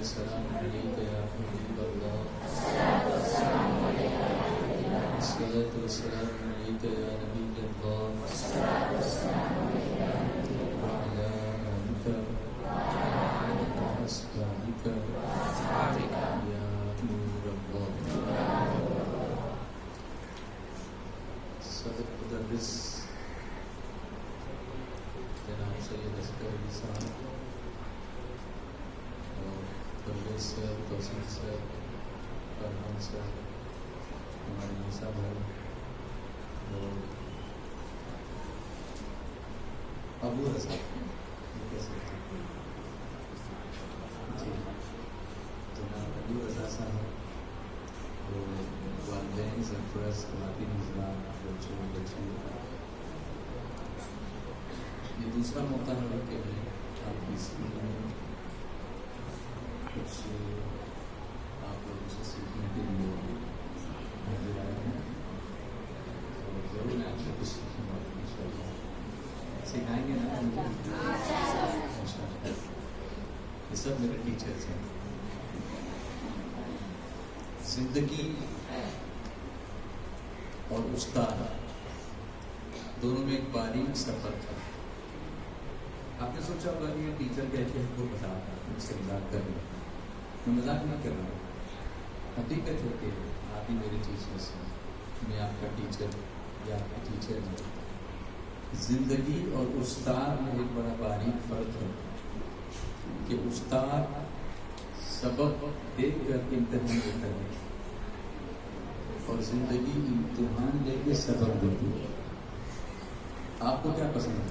والسلام عليك يا حبيب الله الصلاة والسلام عليك يا نبي الله وعلى آلك وأصحابك يا نور الله. صدق مدرس جناب سید اصغر علی صاحب اور پرویز صاحب، توصیف صاحب، فرحان صاحب، ہمارے موسیٰ بھائی اور ابو رضا جی جناب ابو رضا صاحب اور والدین سرپرست خواتین حضرات، بچوں بچیوں، یہ دوسرا موقع ہے کہ میں آپ کی اسکول میں کچھ آپ لوگوں سے سیکھنے کے لیے حاضر آیا ہوں اور ضرور میں آپ سے کچھ سیکھوں گا انشاءاللہ. سکھائیں گے نا انشاءاللہ. یہ سب میرے ٹیچرس ہیں. زندگی اور استاد دونوں میں ایک باریک سفر تھا. آپ نے سوچا ہوگا کہ یہ ٹیچر کہہ کے ہم کو بتا رہا مجھ سے مذاق کر رہا. میں مذاق نہیں کر رہا ہوں، حقیقت ہے کہ آپ ہی میرے ٹیچرس ہیں. میں آپ کا ٹیچر یا آپ کی ٹیچر ہوں. زندگی اور استاد میں ایک بڑا باریک فرق ہے کہ استاد سبق دے کر امتحان دیتا ہے اور زندگی امتحان دے کے سبق دیتی ہے. آپ کو کیا پسند ہے؟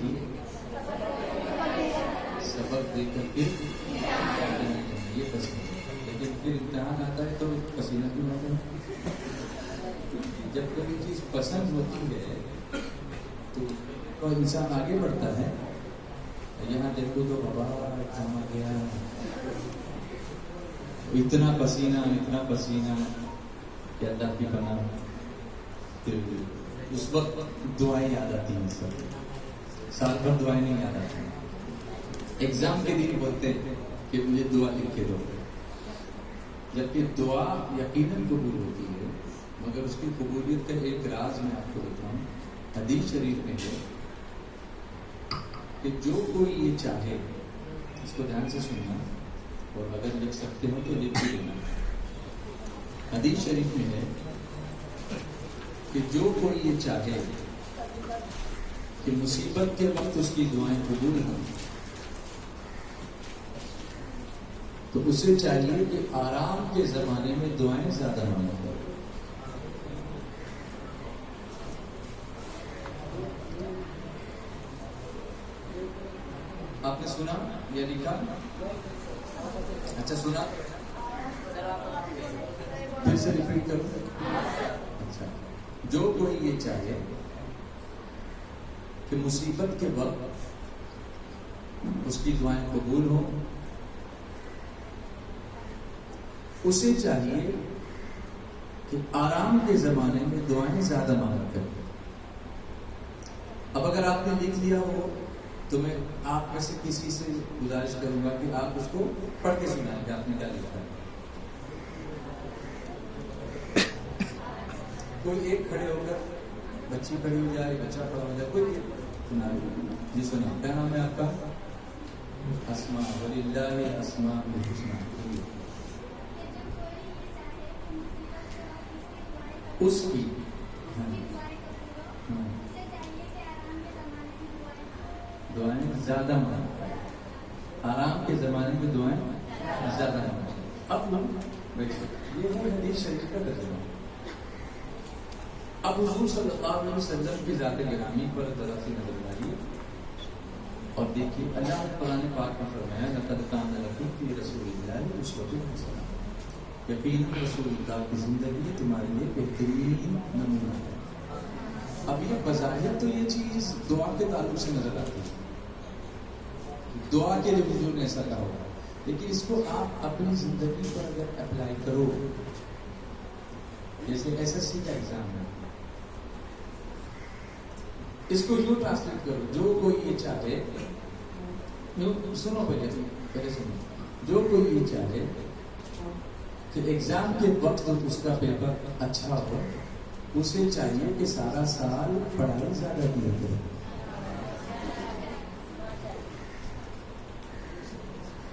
جی سبق دے کر پھر یہ پسند ہے، لیکن پھر امتحان آتا ہے تو پسینہ کیوں آتا ہے؟ جب کوئی چیز پسند ہوتی ہے تو انسان آگے بڑھتا ہے. یہاں دیکھو تو بابا ایگزام آ گیا، اتنا پسینہ کہ اللہ کی پناہ. پھر اس وقت دعائیں یاد آتی ہیں. سب سال بھر دعائیں نہیں یاد آتی. ایگزام کے دن بولتے ہیں کہ مجھے دعا لکھ کے دو، جبکہ دعا یقیناً قبول ہوتی ہے، مگر اس کی قبولیت کا ایک راز میں آپ کو بتاؤں. حدیث شریف میں ہے کہ جو کوئی یہ چاہے، اس کو دھیان سے سننا اور اگر لکھ سکتے ہو تو لکھ بھی لینا. حدیث شریف میں ہے کہ جو کوئی یہ چاہے کہ مصیبت کے وقت اس کی دعائیں قبول ہوں تو اسے چاہیے کہ آرام کے زمانے میں دعائیں زیادہ مانگا کرے. آپ نے سنا یا لکھا؟ اچھا سنا، پھر سے ریپیٹ کرو. اچھا، جو کوئی یہ چاہے کہ مصیبت کے وقت اس کی دعائیں قبول ہوں، اسے چاہیے کہ آرام کے زمانے میں دعائیں زیادہ مانگا کرے. اب اگر آپ نے لکھ لیا ہو تو میں آپ میں سے کسی سے گزارش کروں گا کہ آپ اس کو پڑھ کے سنائیں کہ آپ نے کیا لکھا ہے. کوئی ایک کھڑے ہو کر، بچی کھڑی ہو جائے، بچہ کھڑا ہو جائے، کوئی سنا جی. سنا. کیا نام ہے آپ کا؟ اسماء. وللہ اسماء الحسنی. اس کی دعائیں زیادہ مانگتا ہے. آرام کے زمانے میں دعائیں زیادہ مانگتا ہے. اب بیٹھے، یہ ہے حدیث شریف کا ترجمہ. اب حضور صلی اللہ علیہ وسلم کی ذات گرامی پر ذرا سی نظر ڈالیے اور دیکھیے. اللہ نے قرآن پاک میں فرمایا لقد کان لکم فی رسول اللہ اسوۃ حسنہ. یقیناً رسول اللہ کی زندگی تمہارے لیے بہترین نمونہ ہے. اب یہ بظاہر تو یہ چیز دعا کے تعلق سے نظر آتی ہے، دعا کے لیے حضور نے ایسا کہا ہوگا، لیکن اس کو آپ اپنی زندگی پر اگر اپلائی کرو، جیسے SSC کا ایگزام ہے، اس کو یوں ٹرانسلیٹ کرو. جو کوئی یہ چاہے سنو پہلے سنو. جو کوئی یہ چاہے کہ ایگزام کے وقت اس کا پیپر اچھا ہو، اسے چاہیے کہ سارا سال پڑھائی زیادہ کیا کرے.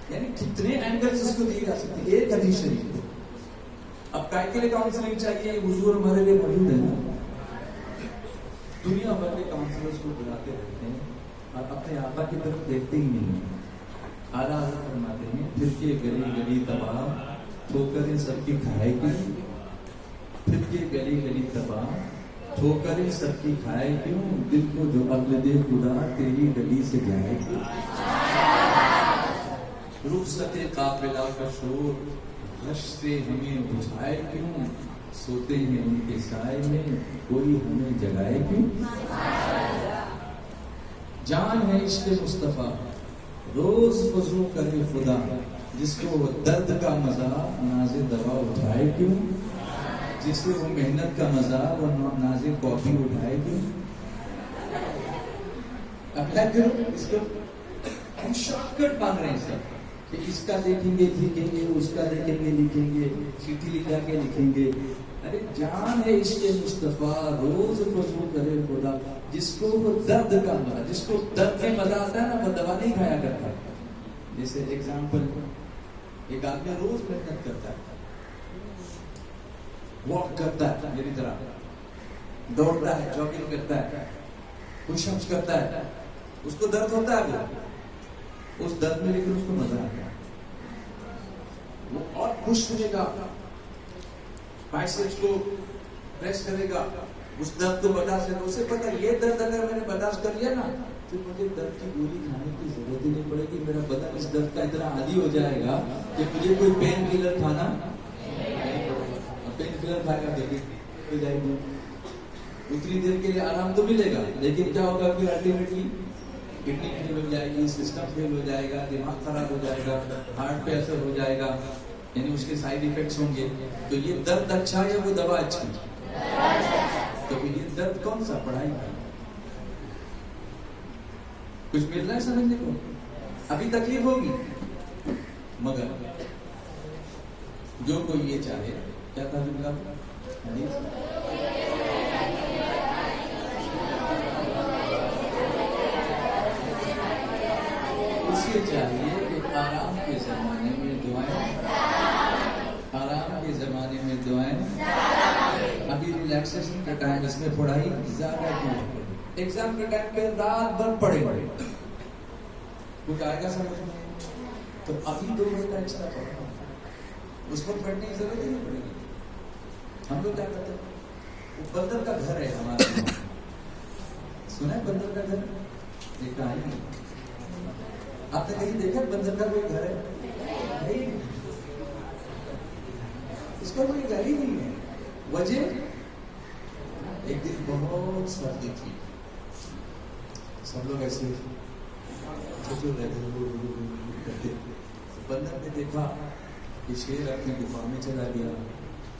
یعنی کتنے اینگلز اس کو دیے جا سکتے ہیں ایک حدیث شریف کو. اب کائے کے لیے کاؤنسلنگ چاہیے؟ حضور ہمارے لیے موجود ہے نا. دنیا بھر کے کاؤنسلرز کو بلاتے رہتے ہیں اور اپنے آقا کی طرف دیکھتے ہی نہیں ہیں. اعلیٰ حضرت فرماتے ہیں پھر کے گلی گلی تباہ ٹھوکریں سب کی کھائے گی. پھر کے گلی گلی تباہ ٹھوکریں سب کی کھائے کیوں؟ دل کو جو عقل دے خدا تیری گلی سے جائے گی. رخصت قافلہ کا شور غش سے ہمیں بجھائے کیوں؟ سوتے ہیں ان کے سائے میں کوئی ہمیں جگائے کیوں؟ جان ہے عشق مصطفیٰ روز فضو کرے خدا جس کو وہ درد کا مزہ ناز دوا اٹھائے کیوں؟ جسے وہ محنت کا مزہ وہ ناز کافی اٹھائے کیوں؟ اپلائی کرو اس کو. ہم شارٹ کٹ مانگ رہے ہیں سر کہ اس کا دیکھیں گے لکھیں گے، اس کا دیکھیں گے لکھیں گے، چٹھی لکھا کے لکھیں گے. ارے جان ہے عشق مصطفیٰ روز فضو کرے خدا جس کو وہ درد کا مزہ، جس کو درد میں مزہ آتا ہے نا وہ دوا نہیں کھایا کرتا. جیسے ایگزامپل ایک آدمی روز محنت کرتا ہے، واک کرتا ہے میری طرح، دوڑتا ہے، جاگنگ کرتا ہے، پش اپس کرتا ہے، اس کو درد ہوتا ہے، اس درد میں لیکن اس کو مزہ آتا ہے. وہ اور خوش رہے گا، بائسپس کو پریس کرے گا، اس درد کو برداشت کرے گا. اسے پتا یہ درد اگر میں نے برداشت کر لیا نا تو مجھے درد کی گولی کھانے کی ضرورت ہی نہیں پڑے گی. میرا بدن اس درد کا اتنا عادی ہو جائے گا کہ مجھے کوئی پین کلر کھانا نہیں پڑے گا. پین کلر کھائے گا ہو جائے گی، اتنی دیر کے لیے آرام تو ملے گا، لیکن کیا ہوگا پھر الٹیمیٹلی کڈنی فیل ہو جائے گی، سسٹم فیل ہو جائے گا، دماغ خراب ہو جائے گا، ہارٹ پہ اثر ہو جائے گا، یعنی اس کے سائیڈ ایفیکٹس ہوں گے. تو یہ درد اچھا ہے وہ دوا اچھی؟ تو یہ درد کون سا؟ پڑھائی کا. کچھ مل رہا ہے سمجھنے کو؟ ابھی تکلیف ہوگی مگر جو کوئی یہ چاہے. کیا تھا جملہ؟ اسے چاہیے کہ آرام کے زمانے میں دعائیں، آرام کے زمانے میں دعائیں، ابھی ریلیکسیشن کا ٹائم، اس میں پڑھائی زیادہ کیوں پڑے. ایگزام کے ٹائم پہ رات بھر پڑھے کچھ آئے گا سمجھ میں؟ تو ابھی 2 گھنٹہ ایکسٹرا پڑھنا، اس وقت پڑھنے کی ضرورت ہی نہیں پڑے گی. ہم لوگ کیا کرتے ہیں؟ وہ بندر کا گھر ہے ہمارا، سنا ہے بندر کا گھر؟ دیکھا ہے نہیں؟ آپ نے کہیں دیکھا بندر کا کوئی گھر ہے؟ نہیں، اس کا کوئی گھر ہی نہیں ہے. وجہ ایک دن بہت سردی تھی، سب لوگ ایسے رہتے. بندر نے دیکھا کہ شیر اپنے گفا میں چلا گیا،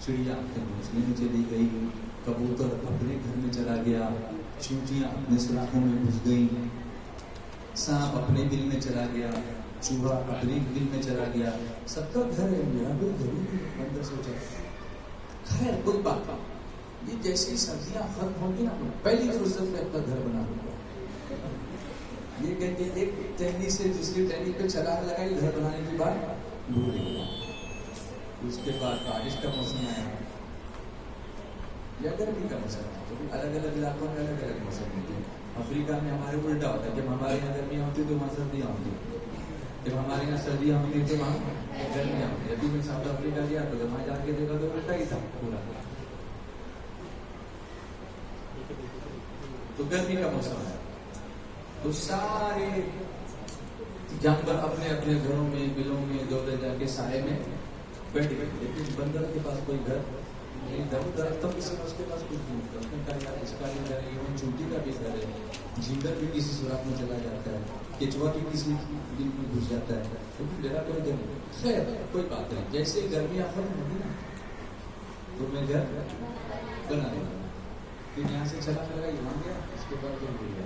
چڑیا اپنے گھونسلے میں چلی گئی، کبوتر اپنے گھر میں چلا گیا، چونٹیاں اپنے سلاخوں میں گھس گئیں، سانپ اپنے دل میں چلا گیا، چوہا اپنے دل میں چلا گیا. سب کا گھر ہے، میرا کوئی گھر ہی نہیں. بندر سوچا خیر کوئی بات نہیں، یہ جیسی سردیاں ختم ہوگی نا پہلی فرصت میں اپنا گھر بنا لوں گا. یہ کہہ کے ایک ٹہنی سے دوسری ٹہنی پہ چھلانگ لگائی، گھر بنانے کی بات بھول گیا. اس کے بعد بارش کا موسم آیا یا گرمی کا موسم آیا. تو الگ الگ علاقوں میں الگ الگ موسم ہوتے ہیں. افریقہ میں ہمارے الٹا ہوتا ہے، جب ہمارے یہاں گرمیاں ہوتی تو وہاں سردیاں ہوتی، جب ہمارے یہاں سردیاں ہوتی تو وہاں گرمیاں ہوتی. ابھی میں ساؤتھ افریقہ گیا تو وہاں جا کے دیکھا تو الٹا ہی تھا پورا. تو گرمی کا موسم ہے تو سارے جانور اپنے اپنے گھروں میں، بلوں میں، دولے جا کے سائے میں بیٹھ گئے. لیکن بندر کے پاس کوئی گھر نہیں تھا. درختوں کے ساتھ اس کے پاس کچھ نہیں تھا. اس نے کہا یار اس کا بھی گھر ہے، یہ چونٹی کا بھی گھر ہے، جھینگر بھی کسی سوراخ میں چلا جاتا ہے، کیچوا بھی کسی دل میں گھس جاتا ہے، لیکن میرا کوئی گھر نہیں. خیر کوئی بات نہیں، جیسے گرمیاں ختم ہوگی نا تو میں گھر بنا لوں گا. پھر یہاں سے چلا لگا، یہاں گیا، اس کے بعد پھر گیا.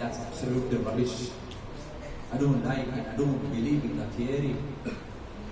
that's absolute rubbish. I don't like it. I don't believe in the theory.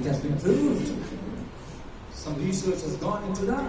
It has been proved. Some research has gone into that.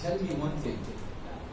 Tell me one thing.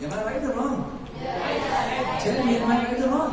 Am I right or wrong? Tell me, am I right or wrong?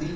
3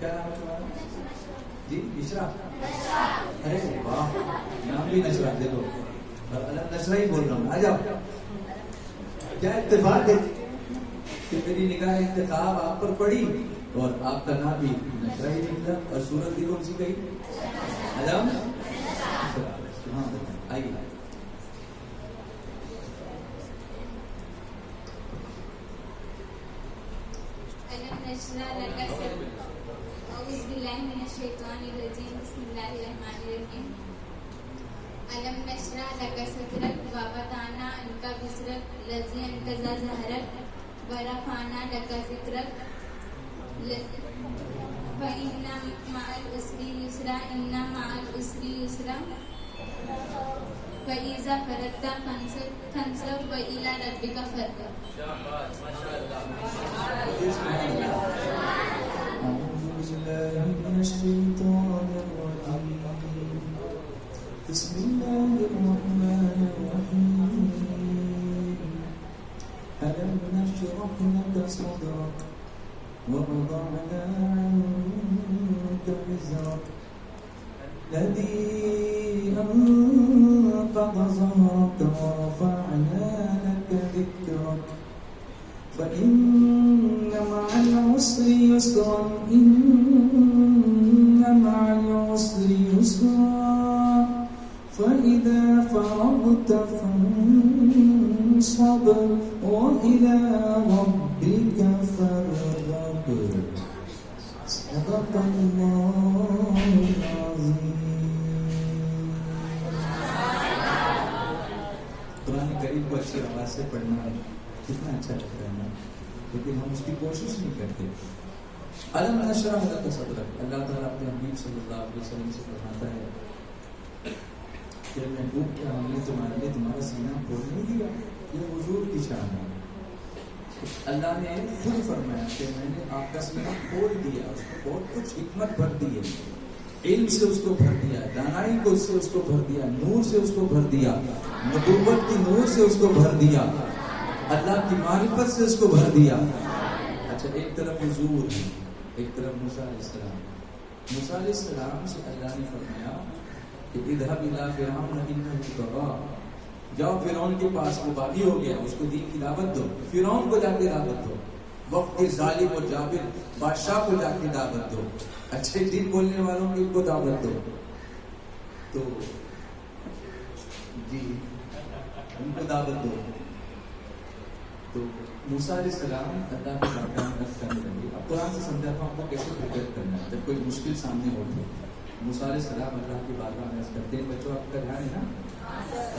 کیا نام ہے تمہارا؟ جی بشرا. ارے واہ, نام بھی نشرا دے دو. الگ نشرا ہی بول رہا ہوں. آ جاؤ. کیا اتفاق ہے کہ میری نگاہ انتخاب آپ پر پڑی اور آپ کا نام بھی نشرا ہی نکلا, اور صورت بھی کون سی گئی؟ علم. ہاں آئیے. اعوذ باللہ من الشیطان الرجیم. بسم اللہ الرحمن الرحیم. علم نشرح لک صدرک ووضعنا عنک وزرک الذی انقض ظہرک ورفعنا لک ذکرک فإن مع العسر یسرا ان مع العسر یسرا فإذا فرغت فانصب وإلی ربک فارغب. بسم الله الرحمن الرحيم. ألم نشرح لك صدرك ووضعنا عنك وزرك الذي أنقض ظهرك ورفعنا لك ذكرك فإن مع العسر يسرا إن مع العسر يسرا فإذا فرغت فانصب وإلى ربك فارغب. صدق الله العظيم. قرآن کریم کو اچھی آواز سے پڑھنا کتنا اچھا لگتا ہے نا, لیکن ہم اس کی کوشش نہیں کرتے. علم نشرح لک صدرک, اللہ تعالیٰ اپنے حبیب صلی اللہ علیہ وسلم سے فرماتا ہے کہ محبوب کیا ہم نے تمہارے لیے تمہارا سینہ کھول نہیں دیا. یہ حضور کی شان ہے. اللہ نے خود فرمایا کہ میں نے آپ کا سینہ کھول دیا, اس کو بہت کچھ حکمت بھر دی ہے, علم سے اس کو بھر دیا, دانائی کو سے اس کو بھر دیا, نور سے اس کو بھر دیا, نبوت کی نور سے اس کو بھر دیا, اللہ کی معرفت سے اس کو بھر دیا. اچھا, ایک طرف حضور ہے, ایک طرف موسیٰ علیہ السلام. موسیٰ علیہ السلام سے اللہ نے فرمایا کہ اذهب الى فرعون انه طغى, جاؤ فرعون کے پاس, وہ باغی ہو گیا, اس کو دین کی دعوت دو. فرعون کو جا کے دعوت دو, وقت کے ظالم و جابر بادشاہ کو جا کے دعوت دو, اچھے دین بولنے والوں کو دعوت دو. تو جی ان کو دعوت دو. تو موسیٰ علیہ السلام اللہ کی بارگاہ میں عرض کرنے لگے. اب قرآن سے سمجھاتا ہوں آپ کو کیسے پریپیئر کرنا ہے جب کوئی مشکل سامنے ہو. موسیٰ علیہ السلام اللہ کی بارگاہ میں عرض کرتے ہیں. بچوں آپ کا دھیان ہے نا,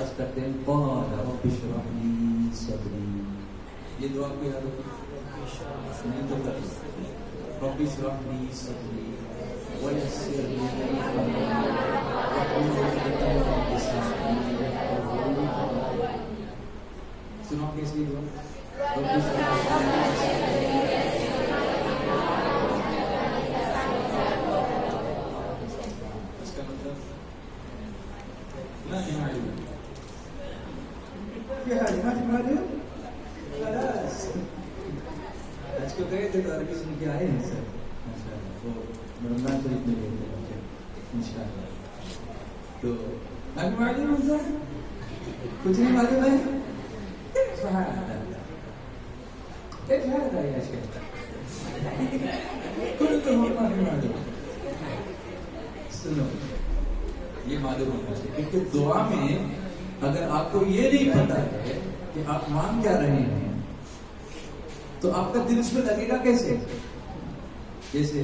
عرض کرتے ہیں قال رب اشرح لی صدری. یہ دعا کو یاد رکھو, نہیں تو رب اشرح لی صدری ویسر لی امری واحلل عقدۃ من لسانی یفقهوا قولی. سنو کیسی دعا, رب اشرح لی صدری. اس کا مطلب نہیں معلوم کیا ہے, نہیں معلوم. خلاص آج کو گئے تھے تو عربی سن کے آئے ہیں سر, ماشاءاللہ. وہ رمضان شریف میں گئے تھے انشاءاللہ. تو نہیں معلوم سر, کچھ نہیں معلوم ہے. سبحان اللہ, ایک ہے آج کل کل تو نہیں معلوم. سنو, یہ معلوم ہونا چاہیے, کیونکہ دعا میں اگر آپ کو یہ نہیں پتا ہے کہ آپ مانگ کیا رہے ہیں تو آپ کا دل اس میں لگے گا کیسے. جیسے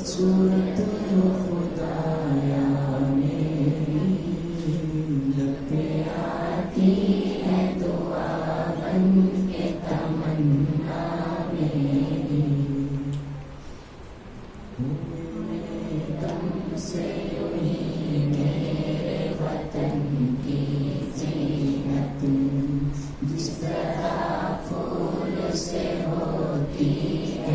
صورت خدایا میری لب پہ آتی ہے دعا بن کے تمنا میری. میرے دم سے یوں میرے وطن کی زینت جس طرح پھول سے ہوتی ہے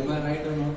Am I right or not?